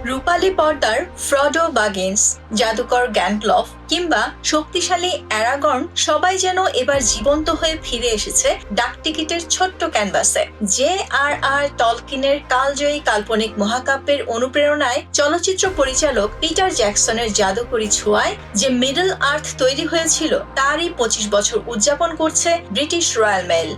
রূপালী পর্দার ফ্রডো বাগিন্স, জাদুকর গ্যান্ডলফ কিংবা শক্তিশালী অ্যারাগর্ন সবাই যেন এবার জীবন্ত হয়ে ফিরে এসেছে ডাকটিকিটের ছোট্ট ক্যানভাসে। J.R.R. টলকিনের কালজয়ী কাল্পনিক মহাকাব্যের অনুপ্রেরণায় চলচ্চিত্র পরিচালক পিটার জ্যাকসনের জাদুকরী ছোঁয়ায় যে মিডল আর্থ তৈরি হয়েছিল তারই 25 বছর উদযাপন করছে ব্রিটিশ রয়্যাল মেইল।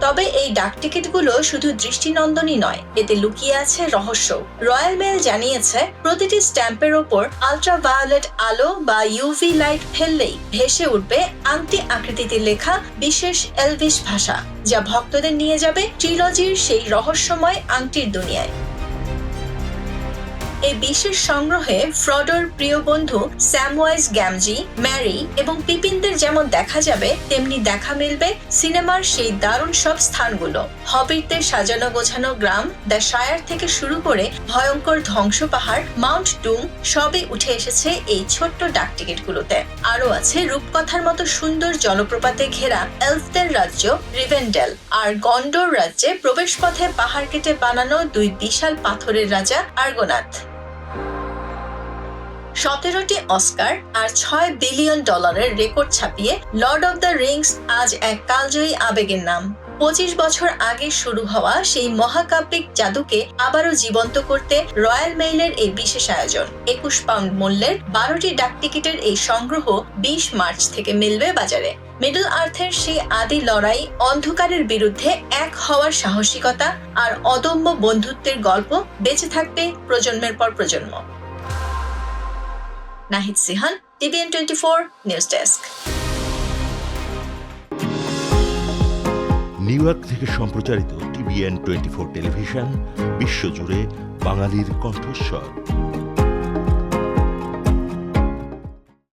তবে এই ডাকটিকিটগুলো শুধু দৃষ্টিনন্দনই নয়, এতে লুকিয়ে আছে রহস্য। রয়্যাল মেইল জানিয়েছে প্রতিটি স্ট্যাম্পের ওপর আল্ট্রাভায়োলেট আলো বা ইউভি লাইট ফেললেই ভেসে উঠবে আংটি আকৃতিতে লেখা বিশেষ এলভিশ ভাষা, যা ভক্তদের নিয়ে যাবে ট্রিলজির সেই রহস্যময় আংটির দুনিয়ায়। এই বিশেষ সংগ্রহে ফ্রডোর প্রিয় বন্ধু স্যামওয়াইজ গ্যামজি, ম্যারি এবং পিপিনদের যেমন দেখা যাবে, তেমনি দেখা মিলবে সিনেমার সেই দারুণ সব স্থানগুলো। হবিটদের সাজানো গোছানো গ্রাম দ্য শায়ার থেকে শুরু করে ভয়ঙ্কর ধ্বংস পাহাড় মাউন্ট ডুম সবই উঠে এসেছে এই ছোট্ট ডাকটিকিটগুলোতে। আরও আছে রূপকথার মতো সুন্দর জলপ্রপাতে ঘেরা এলফদের রাজ্য রিভেন্ডেল, আর গন্ডোর রাজ্যে প্রবেশপথে পাহাড় কেটে বানানো দুই বিশাল পাথরের রাজা আর্গোনাথ। 17টি অস্কার আর $6 বিলিয়ন রেকর্ড ছাপিয়ে লর্ড অব দ্য রিংস আজ এক কালজয়ী আবেগের নাম। 25 বছর আগে শুরু হওয়া সেই মহাকাব্যিক জাদুকে আবারও জীবন্ত করতে রয়্যাল মেইলের এই বিশেষ আয়োজন। 21 পাউন্ড মূল্যের 12টি ডাকটিকিটের এই সংগ্রহ 20 মার্চ থেকে মিলবে বাজারে। মিডল আর্থের সেই আদি লড়াই, অন্ধকারের বিরুদ্ধে এক হওয়ার সাহসিকতা আর অদম্য বন্ধুত্বের গল্প বেঁচে থাকবে প্রজন্মের পর প্রজন্ম। Nahid Sihan, TVN24 news desk. New York সম্প্রচারিত TVN24 টেলিভিশন বিশ্বজুড়ে বাঙালির কণ্ঠস্বর।